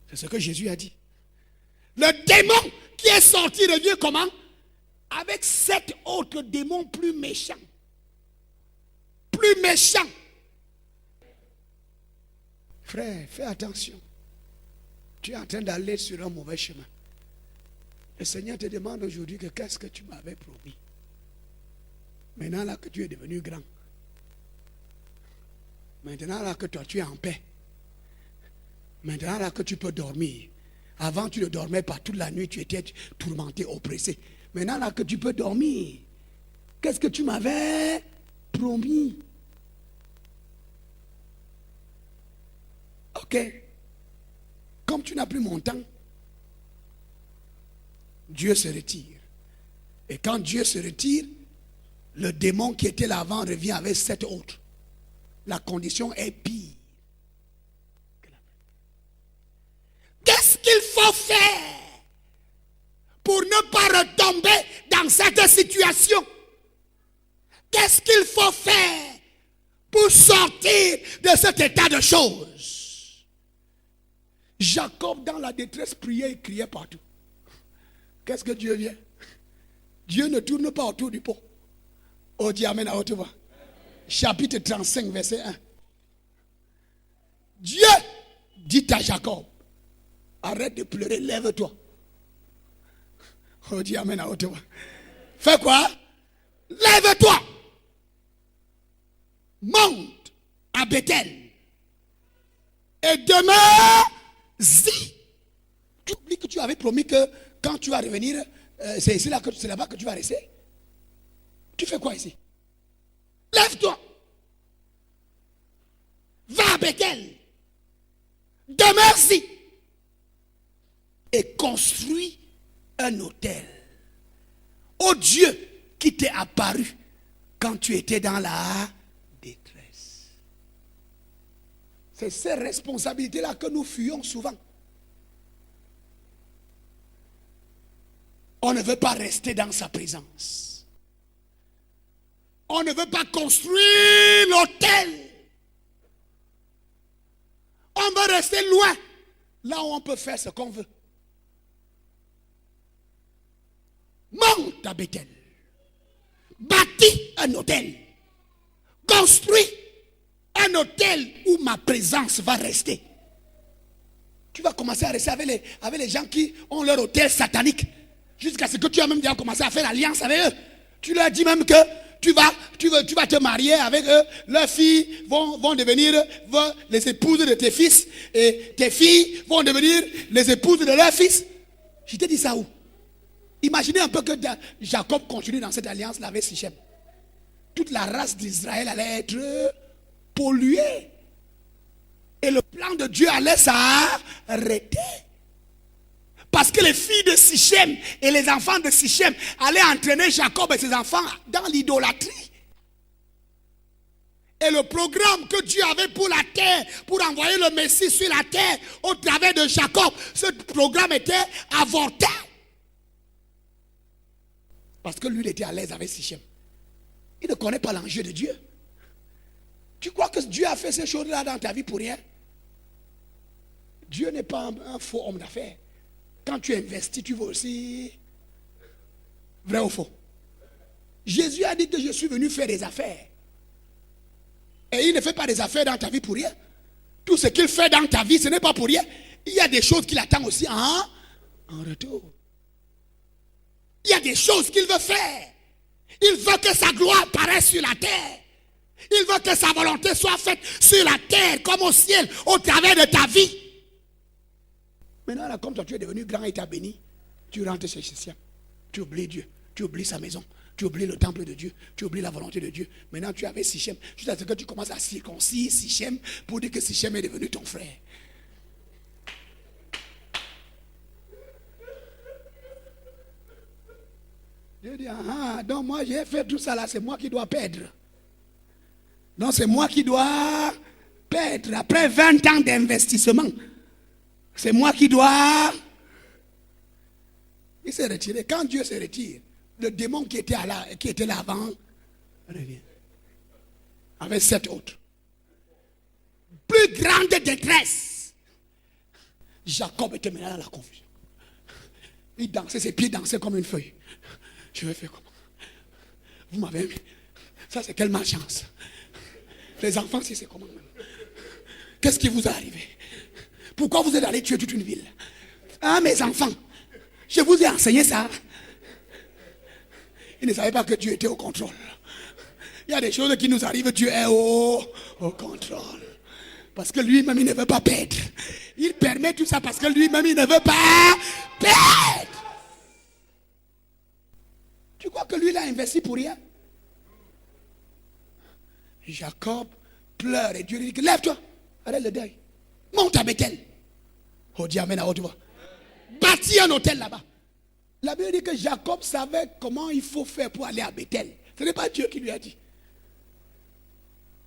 C'est ce que Jésus a dit. Le démon qui est sorti revient comment? Avec 7 autres démons plus méchants. Plus méchants. Frère, fais attention. Tu es en train d'aller sur un mauvais chemin. Le Seigneur te demande aujourd'hui que qu'est-ce que tu m'avais promis. Maintenant là que tu es devenu grand. Maintenant là que toi tu es en paix. Maintenant là que tu peux dormir. Avant tu ne dormais pas toute la nuit, tu étais tourmenté, oppressé. Maintenant là que tu peux dormir. Qu'est-ce que tu m'avais promis? Ok. Comme tu n'as plus mon temps, Dieu se retire. Et quand Dieu se retire, le démon qui était là avant revient avec 7 autres. La condition est pire. situation. Qu'est-ce qu'il faut faire pour sortir de cet état de choses? Jacob, dans la détresse, priait et criait partout. Qu'est-ce que Dieu vient? Dieu ne tourne pas autour du pot. Oh, dis amen à haute voix. Chapitre 35, verset 1. Dieu dit à Jacob, arrête de pleurer, lève-toi. Oh, dis amen à haute voix. Fais quoi? Lève-toi. Monte à Bethel. Et demeure-y. Tu oublies que tu avais promis que quand tu vas revenir, c'est là-bas que tu vas rester. Tu fais quoi ici? Lève-toi. Va à Bethel. Demeure-y. Et construis un autel au Dieu qui t'est apparu quand tu étais dans la détresse. C'est ces responsabilités-là que nous fuyons souvent. On ne veut pas rester dans sa présence. On ne veut pas construire l'autel. On veut rester loin, là où on peut faire ce qu'on veut. Monte à Bethel. Bâtis un hôtel. Construis un hôtel où ma présence va rester. Tu vas commencer à rester avec les gens qui ont leur hôtel satanique. Jusqu'à ce que tu as même déjà commencé à faire alliance avec eux. Tu leur dis même que tu vas te marier avec eux. Leurs filles vont devenir les épouses de tes fils. Et tes filles vont devenir les épouses de leurs fils. Je t'ai dit ça où? Imaginez un peu que Jacob continue dans cette alliance-là avec Sichem. Toute la race d'Israël allait être polluée. Et le plan de Dieu allait s'arrêter. Parce que les filles de Sichem et les enfants de Sichem allaient entraîner Jacob et ses enfants dans l'idolâtrie. Et le programme que Dieu avait pour la terre, pour envoyer le Messie sur la terre au travers de Jacob, ce programme était avorté. Parce que lui, il était à l'aise avec Sichem. Il ne connaît pas l'enjeu de Dieu. Tu crois que Dieu a fait ces choses-là dans ta vie pour rien? Dieu n'est pas un faux homme d'affaires. Quand tu investis, tu veux aussi. Vrai ou faux? Jésus a dit que je suis venu faire des affaires. Et il ne fait pas des affaires dans ta vie pour rien. Tout ce qu'il fait dans ta vie, ce n'est pas pour rien. Il y a des choses qu'il attend aussi en retour. Il y a des choses qu'il veut faire. Il veut que sa gloire paraisse sur la terre. Il veut que sa volonté soit faite sur la terre comme au ciel, au travers de ta vie. Maintenant, là, comme toi, tu es devenu grand et tu as béni, tu rentres chez Sichem. Tu oublies Dieu, tu oublies sa maison, tu oublies le temple de Dieu, tu oublies la volonté de Dieu. Maintenant, tu es avec Sichem. Jusqu'à ce que tu commences à circoncire Sichem pour dire que Sichem est devenu ton frère. Dieu dit, donc moi j'ai fait tout ça là, c'est moi qui dois perdre. Donc c'est moi qui dois perdre. Après 20 ans d'investissement, c'est moi qui dois. Il s'est retiré. Quand Dieu se retire, le démon qui était là avant revient. Avec 7 autres. Plus grande détresse. Jacob était maintenant dans la confusion. Il dansait, ses pieds dansaient comme une feuille. Je vais faire comment? Vous m'avez mis. Ça, c'est quelle malchance. Les enfants, c'est comment? Qu'est-ce qui vous est arrivé? Pourquoi vous êtes allé tuer toute une ville? Ah, mes enfants, je vous ai enseigné ça. Ils ne savaient pas que Dieu était au contrôle. Il y a des choses qui nous arrivent, Dieu est au contrôle. Parce que lui-même, il ne veut pas perdre. Il permet tout ça parce que lui-même, il ne veut pas perdre. Tu crois que lui, il a investi pour rien? Jacob pleure et Dieu lui dit, lève-toi, arrête le deuil. Monte à Bethel. Oh, dis amen à haute voix. Bâtis un hôtel là-bas. La Bible dit que Jacob savait comment il faut faire pour aller à Bethel. Ce n'est pas Dieu qui lui a dit.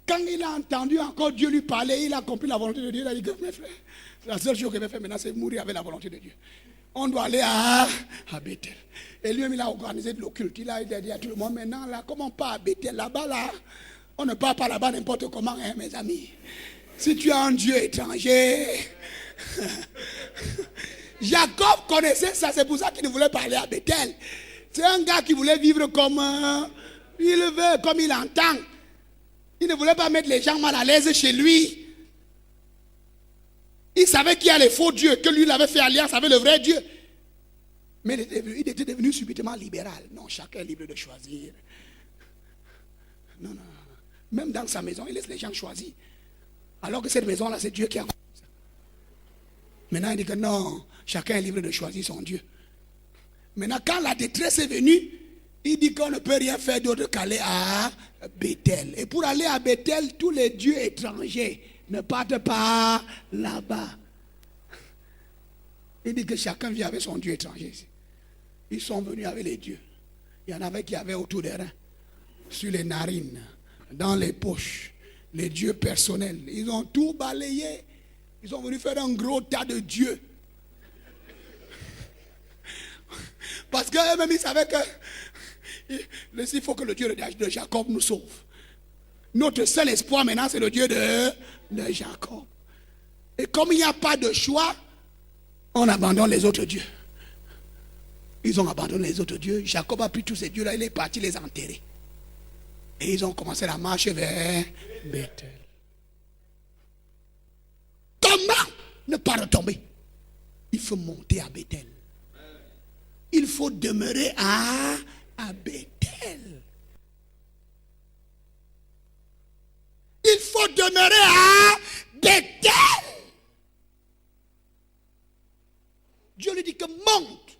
Quand il a entendu encore Dieu lui parler, il a compris la volonté de Dieu. Il a dit que mes frères, la seule chose que je vais faire maintenant, c'est mourir avec la volonté de Dieu. On doit aller à Bethel. Et lui-même, il a organisé de l'occulte. Il a dit à tout le monde, maintenant, là, comment on part à Bethel? Là-bas, là, on ne part pas là-bas n'importe comment, hein, mes amis. Si tu as un Dieu étranger... Jacob connaissait ça, c'est pour ça qu'il ne voulait pas aller à Bethel. C'est un gars qui voulait vivre comme il veut, comme il entend. Il ne voulait pas mettre les gens mal à l'aise chez lui. Il savait qu'il y a les faux dieux, que lui il avait fait alliance avec le vrai Dieu. Mais il était devenu subitement libéral. Non, chacun est libre de choisir. Non. Même dans sa maison, il laisse les gens choisir. Alors que cette maison-là, c'est Dieu qui a construit ça. Maintenant, il dit que non, chacun est libre de choisir son Dieu. Maintenant, quand la détresse est venue, il dit qu'on ne peut rien faire d'autre qu'aller à Bethel. Et pour aller à Bethel, tous les dieux étrangers ne partent pas là-bas. Il dit que chacun vient avec son Dieu étranger. Ils sont venus avec les dieux. Il y en avait qui avaient autour des reins, sur les narines, dans les poches, les dieux personnels. Ils ont tout balayé. Ils sont venus faire un gros tas de dieux. Parce qu'eux-mêmes, ils savaient que il faut que le Dieu de Jacob nous sauve. Notre seul espoir maintenant, c'est le Dieu de Jacob. Et comme il n'y a pas de choix, on abandonne les autres dieux. Ils ont abandonné les autres dieux. Jacob a pris tous ces dieux-là, il est parti les enterrer. Et ils ont commencé la marche vers Bethel. Comment ne pas retomber? Il faut monter à Bethel. Il faut demeurer à Bethel. Il faut demeurer à Bethel. Dieu lui dit que monte.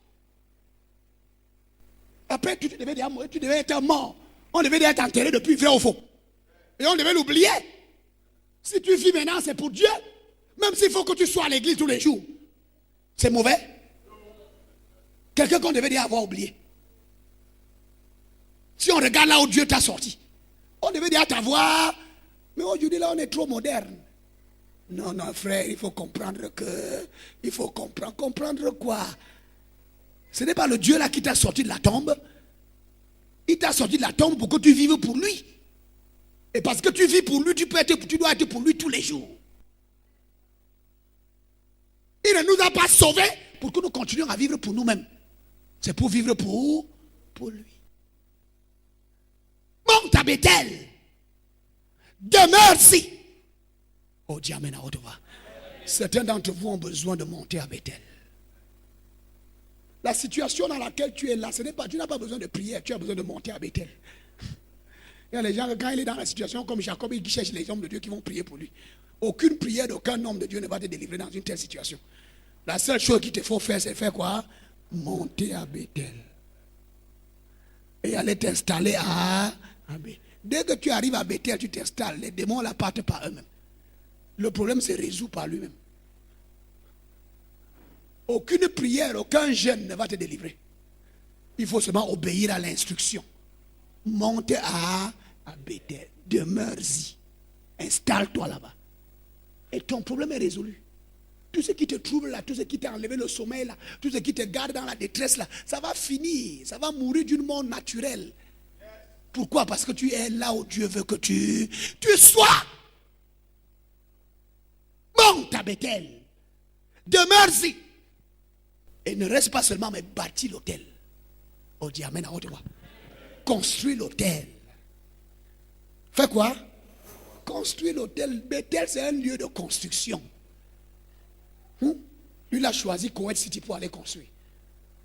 Après, tu devais être mort. On devait être enterré depuis vrai ou faux. Et on devait l'oublier. Si tu vis maintenant, c'est pour Dieu. Même s'il faut que tu sois à l'église tous les jours. C'est mauvais. Quelqu'un qu'on devait déjà avoir oublié. Si on regarde là où Dieu t'a sorti, on devait déjà t'avoir. Mais aujourd'hui là, on est trop moderne. Non, frère, il faut comprendre que... Il faut comprendre. Comprendre quoi? Ce n'est pas le Dieu là qui t'a sorti de la tombe. Il t'a sorti de la tombe pour que tu vives pour lui. Et parce que tu vis pour lui, tu dois être pour lui tous les jours. Il ne nous a pas sauvés pour que nous continuions à vivre pour nous-mêmes. C'est pour vivre pour lui. Monte à Bethel. Demeure-y. Oh Dieu, amen à haute voix. Certains d'entre vous ont besoin de monter à Bethel. La situation dans laquelle tu es là, tu n'as pas besoin de prière, tu as besoin de monter à Bethel. Il y a les gens, quand il est dans la situation comme Jacob, il cherche les hommes de Dieu qui vont prier pour lui. Aucune prière d'aucun homme de Dieu ne va te délivrer dans une telle situation. La seule chose qu'il te faut faire, c'est faire quoi? Monter à Bethel. Et aller t'installer à Bethel. Dès que tu arrives à Bethel, tu t'installes. Les démons ne partent par eux-mêmes. Le problème se résout par lui-même. Aucune prière, aucun jeûne ne va te délivrer. Il faut seulement obéir à l'instruction. Monte à Bethel. Demeure-y. Installe-toi là-bas. Et ton problème est résolu. Tout ce qui te trouble là, tout ce qui t'a enlevé le sommeil là, tout ce qui te garde dans la détresse là, ça va finir. Ça va mourir d'une mort naturelle. Pourquoi? Parce que tu es là où Dieu veut que tu sois. Monte à Bethel. Demeure-y. Et ne reste pas seulement, mais bâtis l'autel. Oh Dieu, amen à haute voix. Construis l'autel. Fais quoi? Construis l'autel. Bethel, c'est un lieu de construction. Lui, il a choisi Koweït City pour aller construire.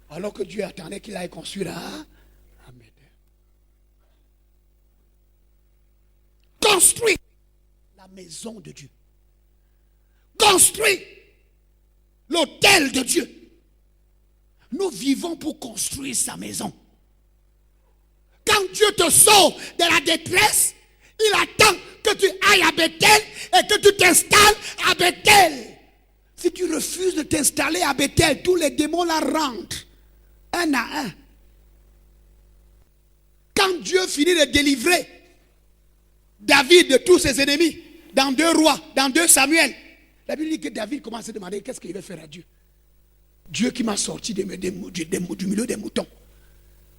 Alors que Dieu attendait qu'il aille construire à Bethel. Construis la maison de Dieu. Construis l'autel de Dieu. Nous vivons pour construire sa maison. Quand Dieu te sauve de la détresse, il attend que tu ailles à Bethel et que tu t'installes à Bethel. Si tu refuses de t'installer à Bethel, tous les démons la rentrent, un à un. Quand Dieu finit de délivrer David de tous ses ennemis, dans 2 Rois, dans 2 Samuel. La Bible dit que David commence à se demander qu'est-ce qu'il va faire à Dieu. Dieu qui m'a sorti du milieu des moutons.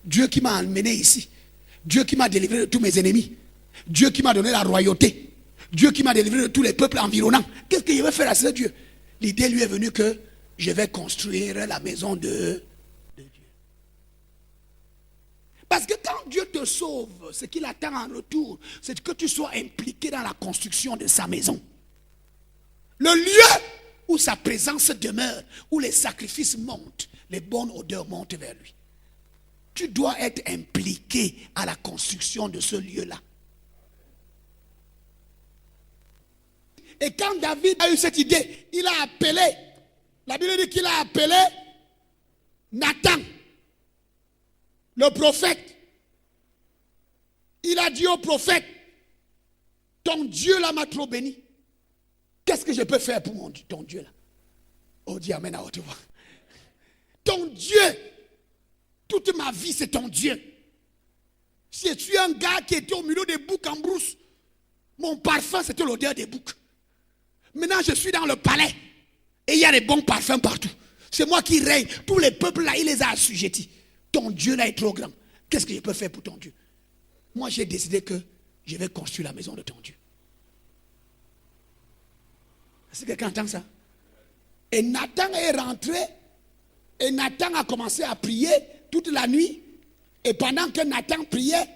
Dieu qui m'a emmené ici. Dieu qui m'a délivré de tous mes ennemis. Dieu qui m'a donné la royauté. Dieu qui m'a délivré de tous les peuples environnants. Qu'est-ce qu'il va faire à ce Dieu? L'idée lui est venue que je vais construire la maison de Dieu. Parce que quand Dieu te sauve, ce qu'il attend en retour, c'est que tu sois impliqué dans la construction de sa maison. Le lieu où sa présence demeure, où les sacrifices montent, les bonnes odeurs montent vers lui. Tu dois être impliqué à la construction de ce lieu-là. Et quand David a eu cette idée, il a appelé, la Bible dit qu'il a appelé Nathan, le prophète. Il a dit au prophète, ton Dieu là m'a trop béni. Qu'est-ce que je peux faire pour ton Dieu là? Oh, dis amen à haute voix. Ton Dieu, toute ma vie c'est ton Dieu. Si je suis un gars qui était au milieu des boucs en brousse, mon parfum c'était l'odeur des boucs. Maintenant je suis dans le palais et il y a des bons parfums partout. C'est moi qui règne. Tous les peuples là, il les a assujettis. Ton Dieu là est trop grand. Qu'est-ce que je peux faire pour ton Dieu? Moi j'ai décidé que je vais construire la maison de ton Dieu. Est-ce que quelqu'un entend ça? Et Nathan est rentré et Nathan a commencé à prier toute la nuit. Et pendant que Nathan priait,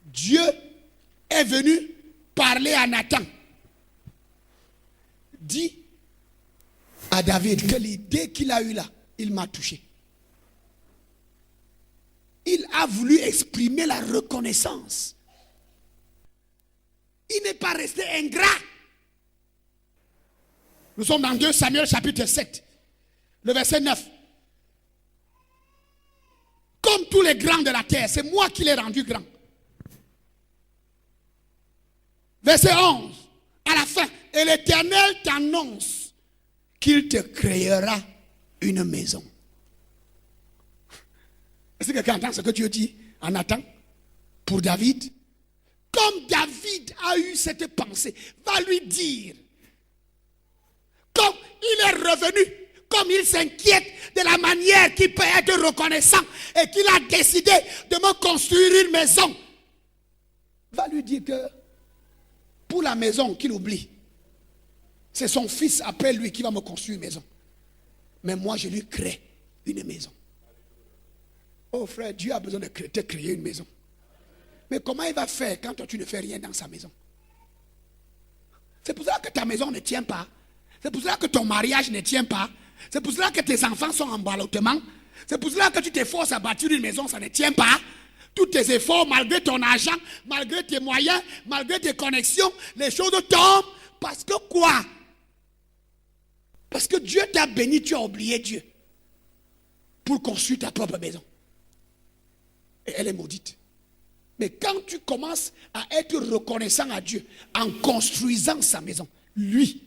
Dieu est venu parler à Nathan. Dit à David que l'idée qu'il a eue là, il m'a touché. Il a voulu exprimer la reconnaissance. Il n'est pas resté ingrat. Nous sommes dans 2 Samuel chapitre 7, le verset 9. Comme tous les grands de la terre, c'est moi qui l'ai rendu grand. Verset 11, à la fin, et l'Éternel t'annonce qu'il te créera une maison. Est-ce que quelqu'un entend ce que Dieu dit en Nathan pour David? Comme David a eu cette pensée, va lui dire, comme il est revenu, comme il s'inquiète de la manière qu'il peut être reconnaissant et qu'il a décidé de me construire une maison, va lui dire que pour la maison qu'il oublie, c'est son fils après lui qui va me construire une maison. Mais moi je lui crée une maison. Oh frère, Dieu a besoin de te créer une maison. Mais comment il va faire quand toi tu ne fais rien dans sa maison? C'est pour ça que ta maison ne tient pas. C'est pour cela que ton mariage ne tient pas. C'est pour cela que tes enfants sont en ballottement. C'est pour cela que tu t'efforces à bâtir une maison, ça ne tient pas. Tous tes efforts, malgré ton argent, malgré tes moyens, malgré tes connexions, les choses tombent. Parce que quoi? Parce que Dieu t'a béni, tu as oublié Dieu. Pour construire ta propre maison. Et elle est maudite. Mais quand tu commences à être reconnaissant à Dieu, en construisant sa maison, lui,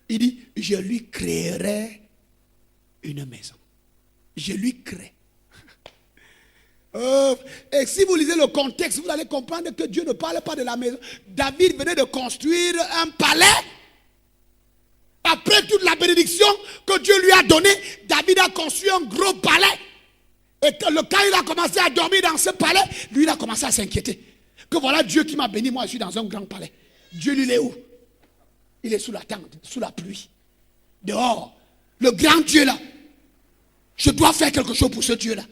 il dit, je lui créerai une maison. Je lui crée. Et si vous lisez le contexte, vous allez comprendre que Dieu ne parle pas de la maison. David venait de construire un palais. Après toute la bénédiction que Dieu lui a donnée, David a construit un gros palais. Et quand il a commencé à dormir dans ce palais, lui il a commencé à s'inquiéter. Que voilà Dieu qui m'a béni, moi je suis dans un grand palais. Dieu lui il est où? Il est sous la tente, sous la pluie. Dehors. Le grand Dieu là. Je dois faire quelque chose pour ce Dieu là.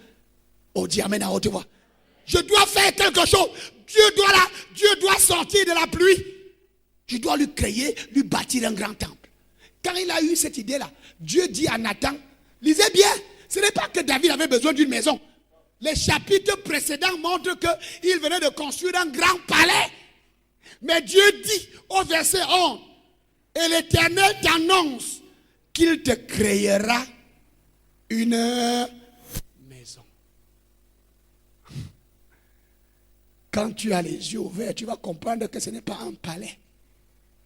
Oh, dis amen à haute voix. Je dois faire quelque chose. Dieu doit sortir de la pluie. Je dois lui créer, lui bâtir un grand temple. Quand il a eu cette idée là, Dieu dit à Nathan, lisez bien, ce n'est pas que David avait besoin d'une maison. Les chapitres précédents montrent qu'il venait de construire un grand palais. Mais Dieu dit au verset 11, et l'Éternel t'annonce qu'il te créera une maison. Quand tu as les yeux ouverts, tu vas comprendre que ce n'est pas un palais.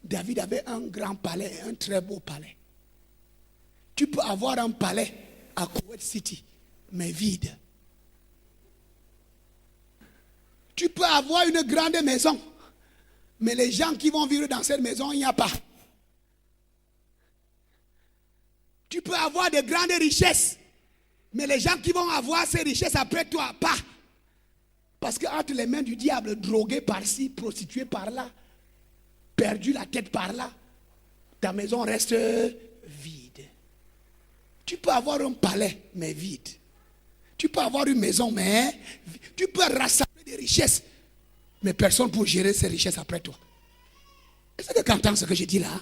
David avait un grand palais, un très beau palais. Tu peux avoir un palais à Kuwait City, mais vide. Tu peux avoir une grande maison, Mais les gens qui vont vivre dans cette maison, il n'y a pas. Tu peux avoir de grandes richesses, mais les gens qui vont avoir ces richesses après toi, pas. Parce que entre les mains du diable, drogué par-ci, prostitué par-là, perdu la tête par-là, ta maison reste vide. Tu peux avoir un palais, mais vide. Tu peux avoir une maison, mais tu peux rassembler des richesses, mais personne pour gérer ces richesses après toi. Est-ce que tu entends ce que je dis là?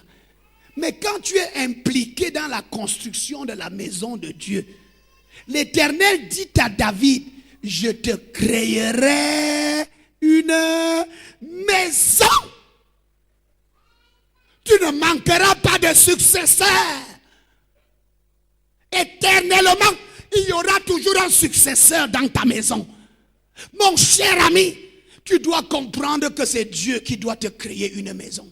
Mais quand tu es impliqué dans la construction de la maison de Dieu, l'Éternel dit à David, je te créerai une maison. Tu ne manqueras pas de successeur. Éternellement, il y aura toujours un successeur dans ta maison. Mon cher ami, tu dois comprendre que c'est Dieu qui doit te créer une maison.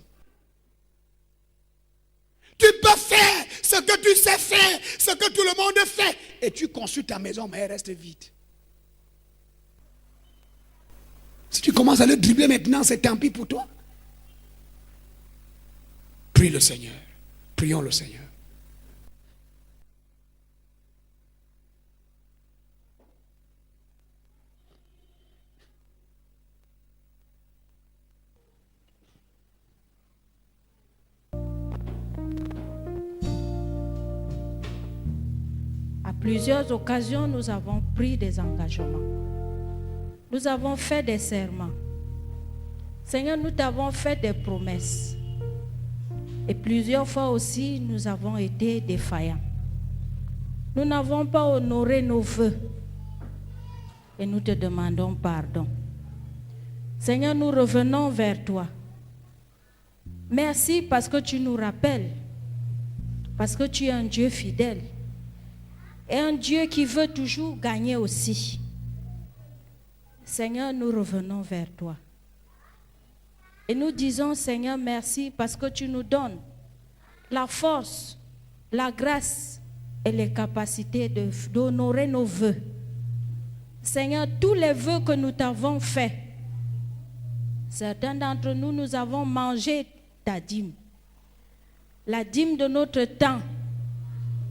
Tu peux faire ce que tu sais faire, ce que tout le monde fait. Et tu construis ta maison, mais elle reste vide. Si tu commences à le dribbler maintenant, c'est tant pis pour toi. Prie le Seigneur. Prions le Seigneur. À plusieurs occasions, nous avons pris des engagements. Nous avons fait des serments. Seigneur, nous t'avons fait des promesses. Et plusieurs fois aussi, nous avons été défaillants. Nous n'avons pas honoré nos vœux. Et nous te demandons pardon. Seigneur, nous revenons vers toi. Merci parce que tu nous rappelles. Parce que tu es un Dieu fidèle. Et un Dieu qui veut toujours gagner aussi. Seigneur, nous revenons vers toi. Et nous disons, Seigneur, merci parce que tu nous donnes la force, la grâce et les capacités d'honorer nos vœux. Seigneur, tous les vœux que nous t'avons faits, certains d'entre nous, nous avons mangé ta dîme. La dîme de notre temps,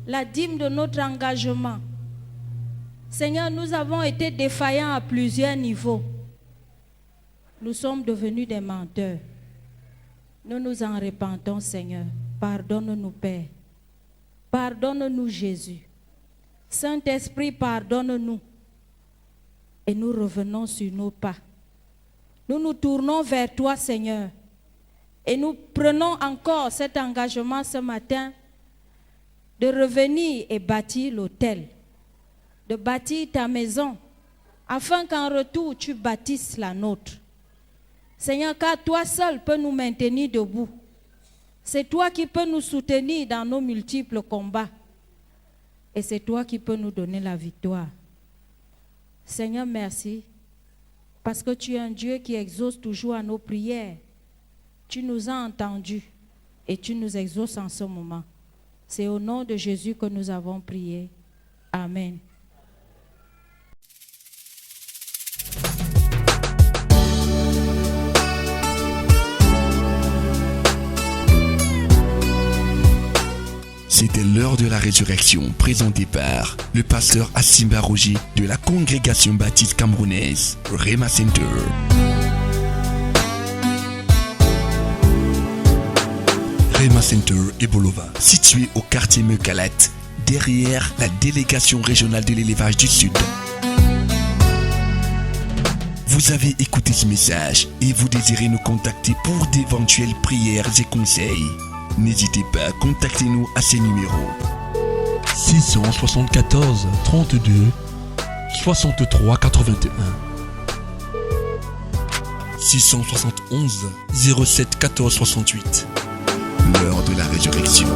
la dîme de notre engagement. Seigneur, nous avons été défaillants à plusieurs niveaux. Nous sommes devenus des menteurs. Nous nous en repentons, Seigneur. Pardonne-nous, Père. Pardonne-nous, Jésus. Saint-Esprit, pardonne-nous. Et nous revenons sur nos pas. Nous nous tournons vers toi, Seigneur. Et nous prenons encore cet engagement ce matin de revenir et bâtir l'autel, de bâtir ta maison, afin qu'en retour, tu bâtisses la nôtre. Seigneur, car toi seul peux nous maintenir debout. C'est toi qui peux nous soutenir dans nos multiples combats. Et c'est toi qui peux nous donner la victoire. Seigneur, merci, parce que tu es un Dieu qui exauce toujours à nos prières. Tu nous as entendus et tu nous exauces en ce moment. C'est au nom de Jésus que nous avons prié. Amen. C'était l'heure de la résurrection présentée par le pasteur Asimba Roger de la congrégation baptiste camerounaise Rema Center. Rema Center Ebolova, situé au quartier Mekalat, derrière la délégation régionale de l'élevage du Sud. Vous avez écouté ce message et vous désirez nous contacter pour d'éventuelles prières et conseils. N'hésitez pas à contacter nous à ces numéros 674 32 63 81 671 07 14 68. L'heure de la résurrection.